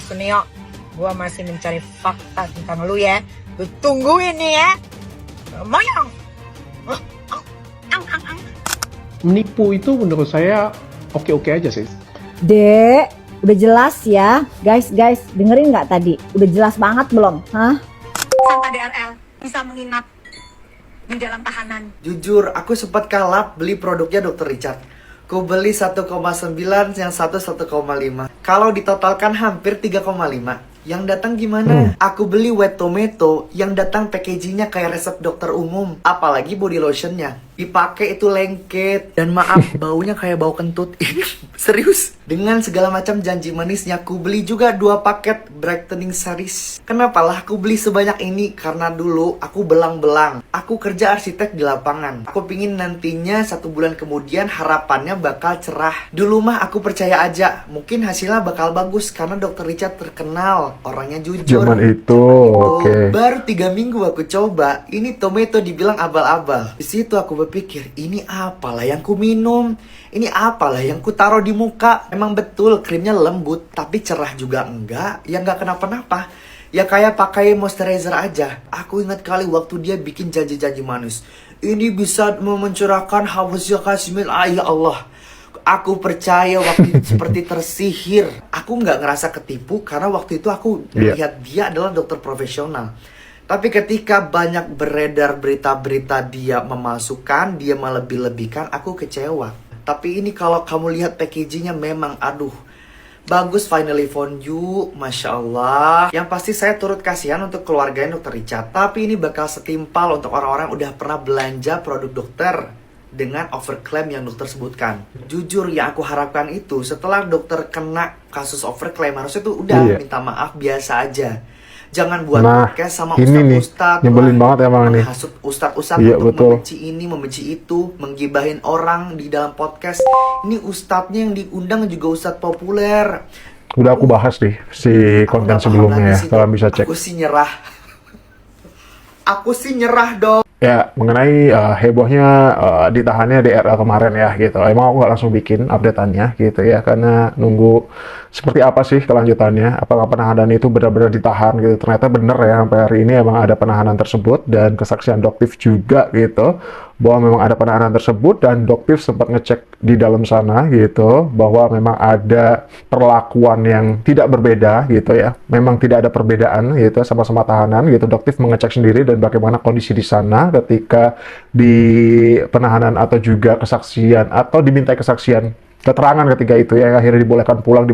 Sunio, gua masih mencari fakta tentang lu ya. Lu tungguin nih ya. Moyong. Menipu itu menurut saya oke-oke aja sih. Dek, udah jelas ya. Guys, dengerin nggak tadi? Udah jelas banget belum? Hah? Santa DRL bisa menginap di dalam tahanan. Jujur, aku sempat kalap beli produknya Dr. Richard. Ku beli 1,9, yang satu 1,5. Kalau ditotalkan hampir 3,5. Yang datang gimana? Aku beli wet tomato, yang datang packagingnya kayak resep dokter umum. Apalagi body lotionnya. Dipakai itu lengket. Dan maaf, baunya kayak bau kentut. Serius. Dengan segala macam janji manisnya, ku beli juga 2 paket brightening series. Kenapa lah aku beli sebanyak ini? Karena dulu aku belang-belang. Aku kerja arsitek di lapangan. Aku pingin nantinya 1 bulan kemudian harapannya bakal cerah. Dulu mah aku percaya aja. Mungkin hasilnya bakal bagus karena Dr. Richard terkenal. Orangnya jujur. Zaman itu, oke. Baru 3 minggu aku coba. Ini tomato dibilang abal-abal. Di situ aku berpikir, ini apalah yang ku minum? Ini apalah yang ku taruh di muka? Memang betul krimnya lembut, tapi cerah juga enggak. Ya enggak kenapa-napa. Ya kayak pakai moisturizer aja. Aku ingat kali waktu dia bikin janji-janji manis. Ini bisa mencurahkan halusnya kasmin. Ya Allah. Aku percaya waktu itu seperti tersihir. Aku nggak ngerasa ketipu karena waktu itu aku lihat dia adalah dokter profesional. Tapi ketika banyak beredar berita-berita dia memasukkan, dia melebih-lebihkan, aku kecewa. Tapi ini kalau kamu lihat packagingnya memang aduh. Bagus, finally found you, Masya Allah. Yang pasti saya turut kasihan untuk keluarganya Dr. Richard. Tapi ini bakal setimpal untuk orang-orang udah pernah belanja produk dokter dengan overclaim yang dokter sebutkan. Jujur yang aku harapkan itu setelah dokter kena kasus overclaim harusnya tuh udah minta maaf biasa aja. Jangan buat podcast sama ustadz-ustadz nyebelin banget emang nih. Menghasut ustadz-ustadz untuk membenci ini, membenci itu, menggibahin orang di dalam podcast. Ini ustadznya yang diundang juga ustadz populer. Udah aku bahas nih si konten sebelumnya ya, kalian bisa cek. Aku sih nyerah dong. Ya, mengenai hebohnya ditahannya DRL kemarin ya gitu. Emang aku nggak langsung bikin update-annya gitu ya, karena nunggu seperti apa sih kelanjutannya. Apakah penahanan itu benar-benar ditahan gitu. Ternyata bener ya, sampai hari ini emang ada penahanan tersebut dan kesaksian Doktif juga gitu. Bahwa memang ada penahanan tersebut dan Doktif sempat ngecek di dalam sana gitu. Bahwa memang ada perlakuan yang tidak berbeda gitu ya. Memang tidak ada perbedaan gitu, sama-sama tahanan gitu. Doktif mengecek sendiri dan bagaimana kondisi di sana ketika di penahanan atau juga kesaksian atau dimintai kesaksian keterangan ketika itu ya akhirnya dibolehkan pulang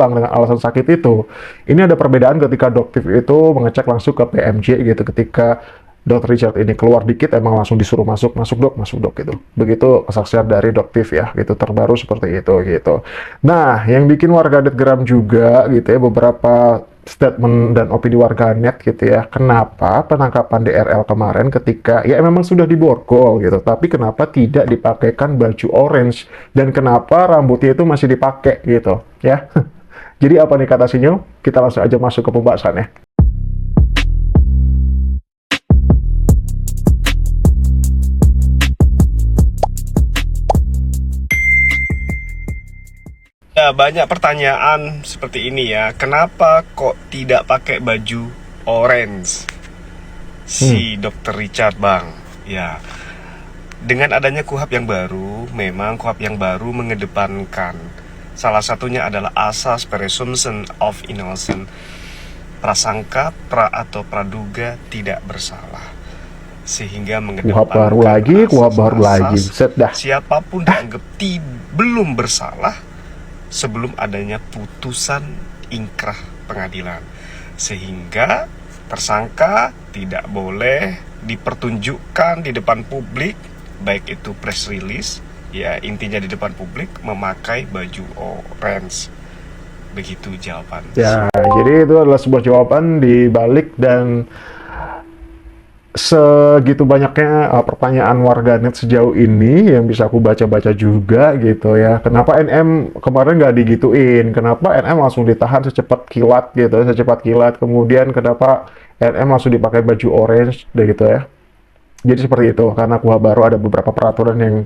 dengan alasan sakit itu. Ini ada perbedaan ketika Doktif itu mengecek langsung ke PMJ gitu, ketika Dr. Richard ini keluar dikit emang langsung disuruh masuk dok gitu. Begitu kesaksian dari Doktif ya gitu, terbaru seperti itu gitu. Nah, yang bikin warganet geram juga gitu ya, beberapa statement dan opini warganet gitu ya, kenapa penangkapan DRL kemarin ketika ya memang sudah diborgol gitu, tapi kenapa tidak dipakaikan baju orange dan kenapa rambutnya itu masih dipakai gitu ya. Jadi apa nih kata Sinyo? Kita langsung aja masuk ke pembahasannya. Ya, banyak pertanyaan seperti ini ya. Kenapa kok tidak pakai baju orange si Dr. Richard, Bang? Ya, dengan adanya KUHP yang baru, memang KUHP yang baru mengedepankan salah satunya adalah asas presumption of innocence, prasangka pra atau praduga tidak bersalah, sehingga mengedepankan KUHP baru lagi. Siapapun dianggap belum bersalah sebelum adanya putusan ingkrah pengadilan, sehingga tersangka tidak boleh dipertunjukkan di depan publik, baik itu press release ya, intinya di depan publik memakai baju orange. Begitu jawaban ya. Jadi itu adalah sebuah jawaban di balik dan segitu banyaknya pertanyaan warganet sejauh ini yang bisa aku baca-baca juga gitu ya. Kenapa NM kemarin nggak digituin? Kenapa NM langsung ditahan secepat kilat gitu, kemudian kenapa NM langsung dipakai baju orange gitu ya. Jadi seperti itu, karena KUHP baru ada beberapa peraturan yang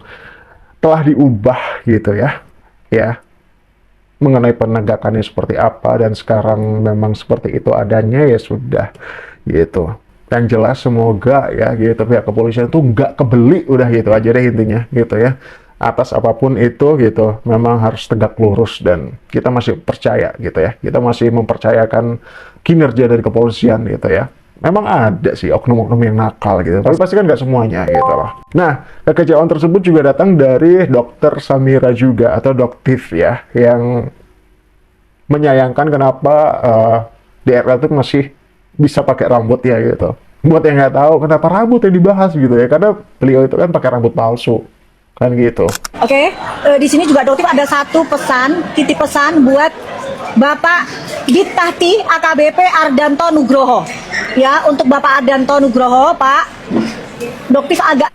telah diubah gitu ya. Ya. mengenai penegakannya seperti apa, dan sekarang memang seperti itu adanya, ya sudah gitu. Yang jelas semoga ya gitu pihak kepolisian itu nggak kebeli, udah gitu aja deh intinya gitu ya. Atas apapun itu gitu, memang harus tegak lurus, dan kita masih percaya gitu ya. Kita masih mempercayakan kinerja dari kepolisian gitu ya. Memang ada sih oknum-oknum yang nakal gitu, tapi pasti kan nggak semuanya gitu loh. Nah, kekecewaan tersebut juga datang dari Dokter Samira juga, atau Doktif ya, yang menyayangkan kenapa DRL itu masih bisa pakai rambut ya gitu. Buat yang nggak tahu kenapa rambut yang dibahas gitu ya, karena beliau itu kan pakai rambut palsu kan gitu. Oke, di sini juga Doktif ada satu pesan, titip pesan buat Bapak Ditahti AKBP Ardanto Nugroho. Ya, untuk Bapak Ardanto Nugroho, Pak, Doktif agak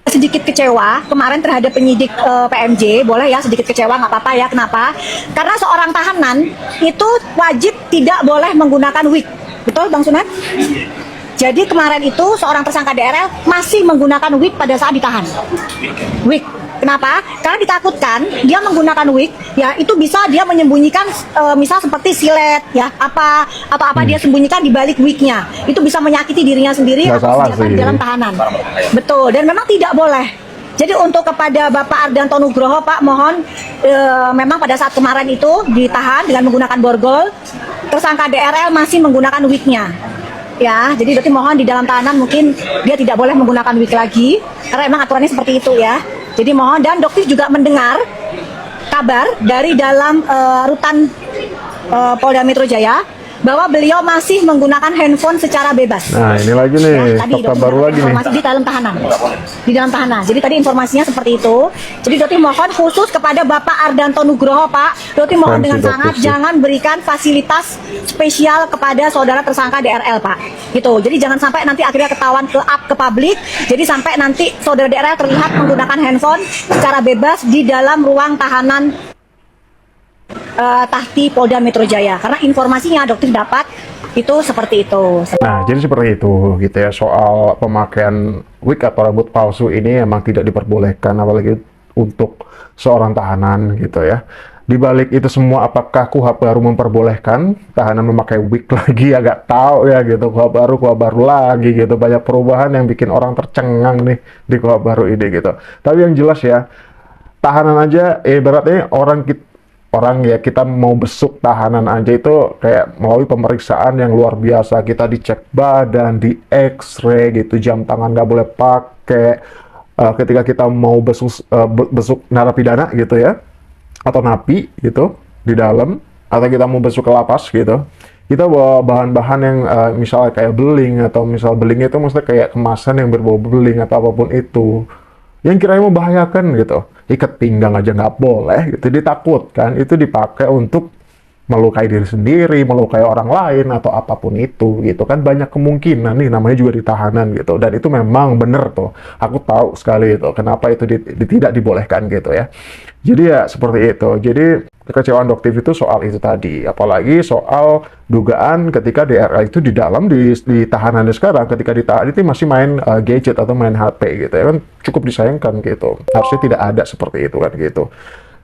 sedikit kecewa kemarin terhadap penyidik PMJ. Boleh ya sedikit kecewa, nggak apa-apa ya. Kenapa? Karena seorang tahanan itu wajib tidak boleh menggunakan wig. Betul, Bang Sunat? Jadi kemarin itu seorang tersangka DRL masih menggunakan wig pada saat ditahan. Wig. Kenapa? Karena ditakutkan dia menggunakan wig, ya itu bisa dia menyembunyikan misal seperti silet, ya apa atau apa dia sembunyikan di balik wignya. Itu bisa menyakiti dirinya sendiri atau senjata di dalam tahanan. Betul. Dan memang tidak boleh. Jadi untuk kepada Bapak Ardanto Nugroho, Pak, mohon memang pada saat kemarin itu ditahan dengan menggunakan borgol, tersangka DRL masih menggunakan wignya. Ya, jadi berarti mohon di dalam tahanan mungkin dia tidak boleh menggunakan wig lagi, karena memang aturannya seperti itu ya. Jadi mohon, dan Doktif juga mendengar kabar dari dalam rutan Polda Metro Jaya bahwa beliau masih menggunakan handphone secara bebas. Nah, ini lagi nih, ya, tadi fakta baru lagi nih. Di dalam tahanan. Di dalam tahanan. Jadi tadi informasinya seperti itu. Jadi Doktif mohon khusus kepada Bapak Ardanto Nugroho, Pak, Doktif mohon dengan sangat jangan berikan fasilitas spesial kepada saudara tersangka DRL, Pak. Gitu. Jadi jangan sampai nanti akhirnya ketahuan ke publik. Jadi sampai nanti saudara DRL terlihat menggunakan handphone secara bebas di dalam ruang tahanan Tahti Polda Metro Jaya, karena informasinya Doktif dapat itu seperti itu. Nah, jadi seperti itu gitu ya, soal pemakaian wig atau rambut palsu ini emang tidak diperbolehkan, apalagi untuk seorang tahanan gitu ya. Di balik itu semua, apakah KUHP baru memperbolehkan tahanan memakai wig lagi? Agak tahu ya gitu, KUHP baru lagi gitu, banyak perubahan yang bikin orang tercengang nih di KUHP baru ini gitu. Tapi yang jelas ya, tahanan aja ibaratnya orang ya, kita mau besuk tahanan aja itu kayak melalui pemeriksaan yang luar biasa. Kita dicek badan, di X-ray gitu, jam tangan nggak boleh pakai. Ketika kita mau besuk narapidana gitu ya, atau napi gitu di dalam, atau kita mau besuk ke lapas gitu, kita bawa bahan-bahan yang misalnya kayak beling, atau misal beling itu maksudnya kayak kemasan yang berbau beling atau apapun itu, yang kiranya membahayakan gitu. Ikat pinggang aja nggak boleh gitu, ditakutkan itu dipakai untuk melukai diri sendiri, melukai orang lain, atau apapun itu gitu kan. Banyak kemungkinan nih, namanya juga di tahanan gitu, dan itu memang bener tuh, aku tahu sekali itu kenapa itu tidak dibolehkan gitu ya. Jadi ya seperti itu. Jadi kekecewaan Doktif itu soal itu tadi, apalagi soal dugaan ketika DRL itu di dalam di tahanannya sekarang, ketika ditahan itu masih main gadget atau main HP gitu ya kan, cukup disayangkan gitu. Harusnya tidak ada seperti itu kan gitu.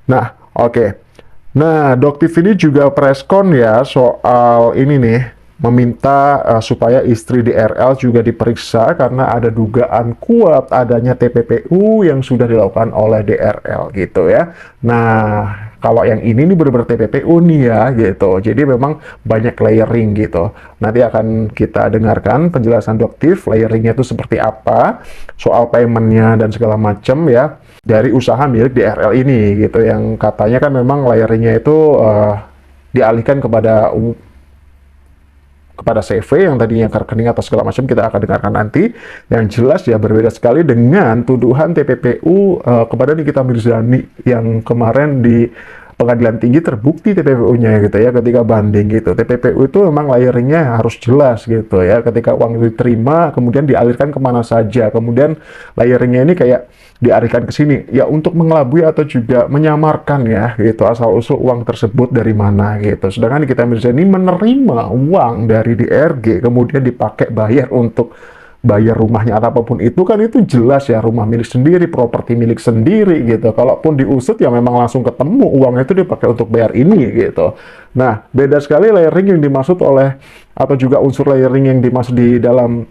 Nah, oke. Nah, Doktif ini juga preskon ya soal ini nih, meminta supaya istri DRL juga diperiksa karena ada dugaan kuat adanya TPPU yang sudah dilakukan oleh DRL gitu ya. Nah, kalau yang ini nih benar-benar TPPU nih ya gitu. Jadi memang banyak layering gitu. Nanti akan kita dengarkan penjelasan Doktif, layeringnya itu seperti apa, soal paymentnya dan segala macam ya, dari usaha milik DRL ini gitu, yang katanya kan memang layeringnya itu dialihkan kepada CV yang tadinya rekening atau segala macam. Kita akan dengarkan nanti. Yang jelas ya berbeda sekali dengan tuduhan TPPU kepada Nikita Mirzani yang kemarin di Pengadilan Tinggi terbukti TPPU-nya gitu ya, ketika banding gitu. TPPU itu memang layeringnya harus jelas gitu ya, ketika uang itu diterima kemudian dialirkan kemana saja, kemudian layeringnya ini kayak dialirkan ke sini ya untuk mengelabui atau juga menyamarkan ya gitu asal-usul uang tersebut dari mana gitu. Sedangkan Nikita Mirzani menerima uang dari DRG kemudian dipakai bayar untuk bayar rumahnya atau apapun itu kan itu jelas ya, rumah milik sendiri, properti milik sendiri gitu. Kalaupun diusut ya memang langsung ketemu uangnya itu dipakai untuk bayar ini gitu. Nah, beda sekali layering yang dimaksud oleh atau juga unsur layering yang dimaksud di dalam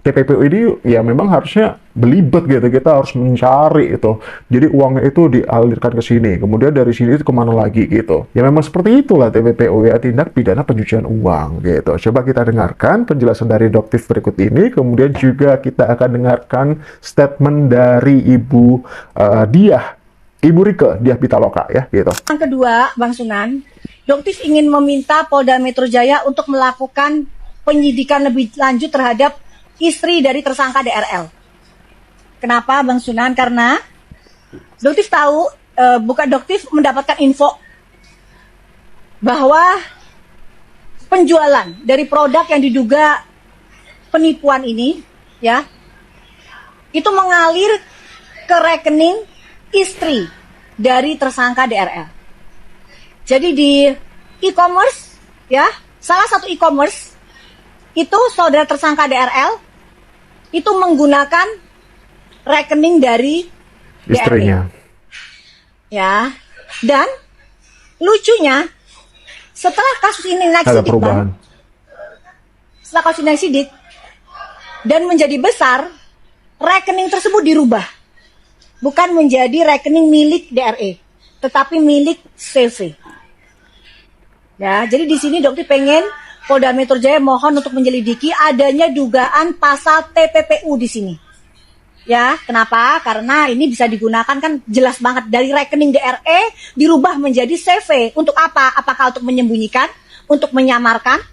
TPPU ini ya memang harusnya belibet gitu, kita harus mencari itu. Jadi uangnya itu dialirkan ke sini, kemudian dari sini itu kemana lagi gitu. Ya memang seperti itulah TPPU ya, tindak pidana pencucian uang gitu. Coba kita dengarkan penjelasan dari Doktif berikut ini, kemudian juga kita akan dengarkan statement dari Ibu Ibu Rike Diah Pitaloka ya gitu. Yang kedua, Bang Sunan, Doktif ingin meminta Polda Metro Jaya untuk melakukan penyidikan lebih lanjut terhadap istri dari tersangka DRL. Kenapa Bang Sunan? Karena Doktif tahu, Doktif mendapatkan info bahwa penjualan dari produk yang diduga penipuan ini, ya, itu mengalir ke rekening istri dari tersangka DRL. Jadi di e-commerce, ya, salah satu e-commerce itu saudara tersangka DRL itu menggunakan rekening dari Istrinya. Ya, dan lucunya setelah kasus ini naik Ada sidik, perubahan. setelah kasus ini naik sidik dan menjadi besar, rekening tersebut dirubah, bukan menjadi rekening milik DRE, tetapi milik CV. Ya, jadi di sini Dokter pengen Polda Metro Jaya mohon untuk menyelidiki adanya dugaan pasal TPPU di sini. Ya, kenapa? Karena ini bisa digunakan kan jelas banget dari rekening DRE dirubah menjadi CV. Untuk apa? Apakah untuk menyembunyikan, untuk menyamarkan?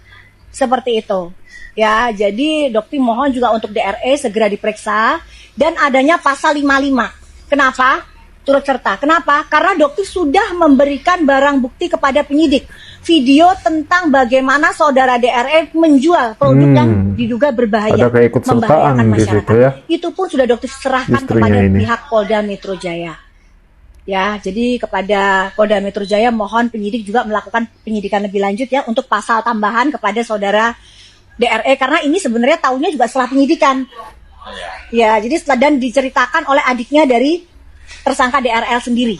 Seperti itu. Ya, jadi Dokter mohon juga untuk DRE segera diperiksa dan adanya pasal 55. Kenapa? Turut serta. Kenapa? Karena Dokter sudah memberikan barang bukti kepada penyidik. Video tentang bagaimana saudara DRE menjual produk yang diduga berbahaya, Ada keikutsertaan membahayakan di masyarakat. situ ya. Itu pun sudah Dokter serahkan Istrinya kepada ini. pihak Polda Metro Jaya. Ya, jadi kepada Polda Metro Jaya mohon penyidik juga melakukan penyidikan lebih lanjut ya untuk pasal tambahan kepada saudara DRE karena ini sebenarnya tahunya juga setelah penyidikan. Ya, jadi setelah dan diceritakan oleh adiknya dari tersangka DRL sendiri.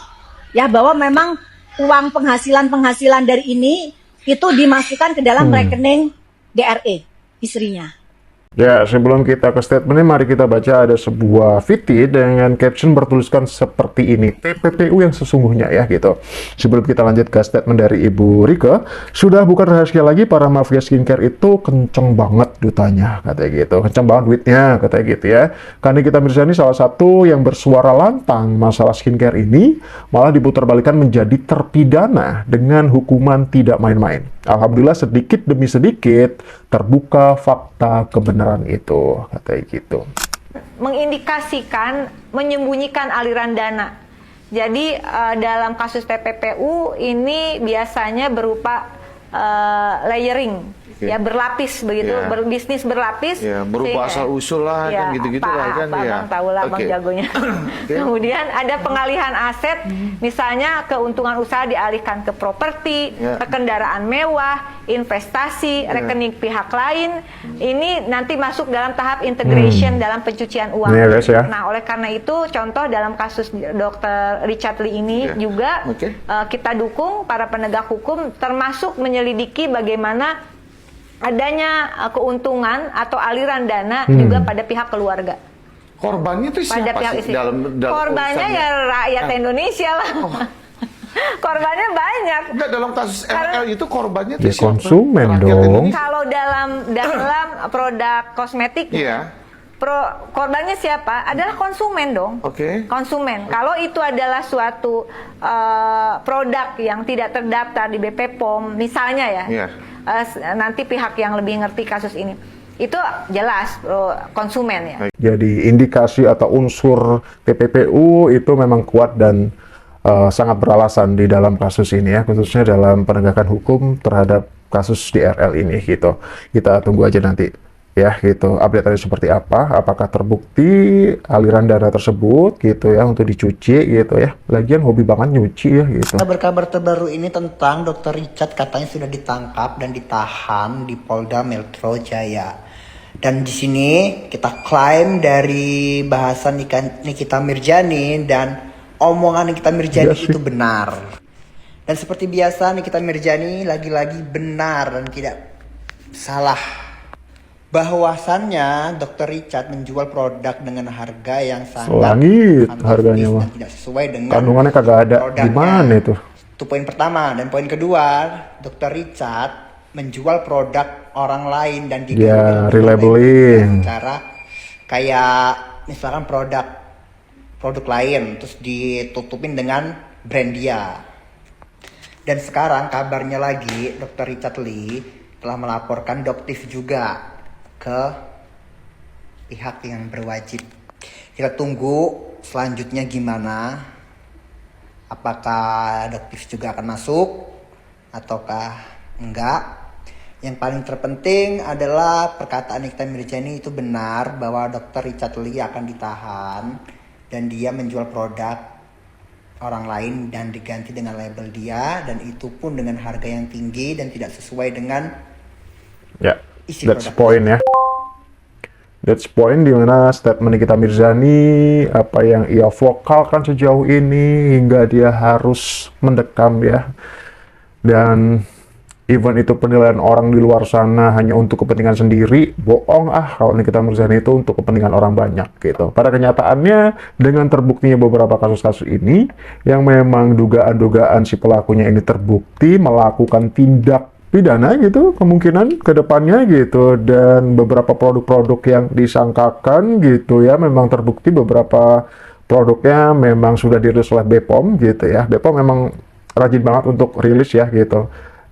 Ya, bahwa memang uang penghasilan dari ini itu dimasukkan ke dalam rekening DRE, istrinya. Ya, sebelum kita ke statementnya, mari kita baca ada sebuah VT dengan caption bertuliskan seperti ini. TPPU yang sesungguhnya ya gitu. Sebelum kita lanjut ke statement dari Ibu Rike, sudah bukan rahasia lagi para mafia skincare itu kenceng banget dutanya, katanya gitu. Kenceng banget duitnya, katanya gitu ya. Karena kita bisa ini salah satu yang bersuara lantang masalah skincare ini, malah diputarbalikkan menjadi terpidana dengan hukuman tidak main-main. Alhamdulillah sedikit demi sedikit terbuka fakta kebenaran itu, katanya gitu. Mengindikasikan menyembunyikan aliran dana. Jadi dalam kasus TPPU ini biasanya berupa layering, ya berlapis begitu, Ya. berbisnis berlapis. Ya, berupa asal usul lah kan gitu-gitu lah kan Pak ya. Abang tahu lah Bang Oke. jagonya. Kemudian ada pengalihan aset, misalnya keuntungan usaha dialihkan ke properti, Ya. ke kendaraan mewah, investasi, rekening pihak lain. Ini nanti masuk dalam tahap integration dalam pencucian uang. Iya, guys, ya. Nah, oleh karena itu contoh dalam kasus Dr. Richard Lee ini Ya. juga Oke. kita dukung para penegak hukum termasuk menyelidiki bagaimana adanya keuntungan atau aliran dana juga pada pihak keluarga. Korbannya itu Pada siapa pihak sih istri. dalam Korbannya urusannya? ya rakyat Indonesia lah. Korbannya banyak. Enggak, dalam kasus RL itu korbannya Ya, itu siapa? konsumen Rakyat dong. Indonesia. Kalau dalam produk kosmetik, Iya. korbannya siapa? Adalah konsumen dong. Oke. Konsumen. Kalau itu adalah suatu produk yang tidak terdaftar di BP POM, misalnya ya, Iya. nanti pihak yang lebih ngerti kasus ini, itu jelas konsumen ya. Jadi indikasi atau unsur TPPU itu memang kuat dan sangat beralasan di dalam kasus ini ya, khususnya dalam penegakan hukum terhadap kasus DRL ini gitu. Kita tunggu aja nanti ya gitu, update-nya seperti apa, apakah terbukti aliran dana tersebut gitu ya untuk dicuci gitu ya. Lagian hobi banget nyuci ya gitu. Kabar-kabar terbaru ini tentang Dr. Richard katanya sudah ditangkap dan ditahan di Polda Metro Jaya. Dan di sini kita klaim dari bahasan Nikita Mirjani dan omongan Nikita Mirjani Iya sih. itu benar. Dan seperti biasa Nikita Mirjani lagi-lagi benar dan tidak salah. Bahwasannya Dr. Richard menjual produk dengan harga yang sangat Selangit fantastis harganya mah. dan tidak sesuai dengan Kandungannya kagak ada. produknya. Gimana itu? Itu poin pertama. Dan poin kedua, Dr. Richard menjual produk orang lain dan diganti Ya, dengan relabeling. cara kayak misalkan produk lain terus ditutupin dengan brand dia. Dan sekarang kabarnya lagi Dr. Richard Lee telah melaporkan Doktif juga ke pihak yang berwajib. Kita tunggu selanjutnya gimana. Apakah Doktif juga akan masuk ataukah enggak? Yang paling terpenting adalah perkataan Nikita Mirjani itu benar bahwa Dr. Richard Lee akan ditahan dan dia menjual produk orang lain dan diganti dengan label dia, dan itu pun dengan harga yang tinggi dan tidak sesuai dengan Ya, isi that's produk. point ya. That's point dimana statement Nikita Mirzani, apa yang ia vokalkan sejauh ini hingga dia harus mendekam ya. Dan even itu penilaian orang di luar sana hanya untuk kepentingan sendiri, bohong kalau Nikita Mirzani itu untuk kepentingan orang banyak gitu. Pada kenyataannya, dengan terbuktinya beberapa kasus-kasus ini, yang memang dugaan-dugaan si pelakunya ini terbukti melakukan tindak pidana gitu, kemungkinan ke depannya gitu, dan beberapa produk-produk yang disangkakan gitu ya, memang terbukti beberapa produknya memang sudah dirilis oleh BPOM gitu ya. BPOM memang rajin banget untuk rilis ya gitu.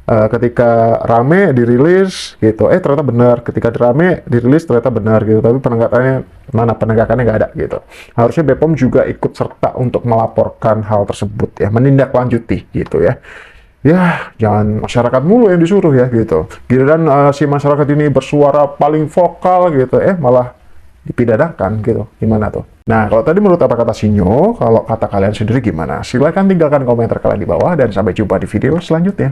Ketika rame dirilis gitu, ternyata benar. Ketika rame dirilis ternyata benar gitu, tapi penegakannya nggak ada gitu. Harusnya BPOM juga ikut serta untuk melaporkan hal tersebut ya, menindaklanjuti gitu ya. Ya, jangan masyarakat mulu yang disuruh ya gitu. Giliran si masyarakat ini bersuara paling vokal gitu, malah dipidanakan gitu. Gimana tuh? Nah, kalau tadi menurut apa kata Sinyo, kalau kata kalian sendiri gimana? Silahkan tinggalkan komentar kalian di bawah dan sampai jumpa di video selanjutnya.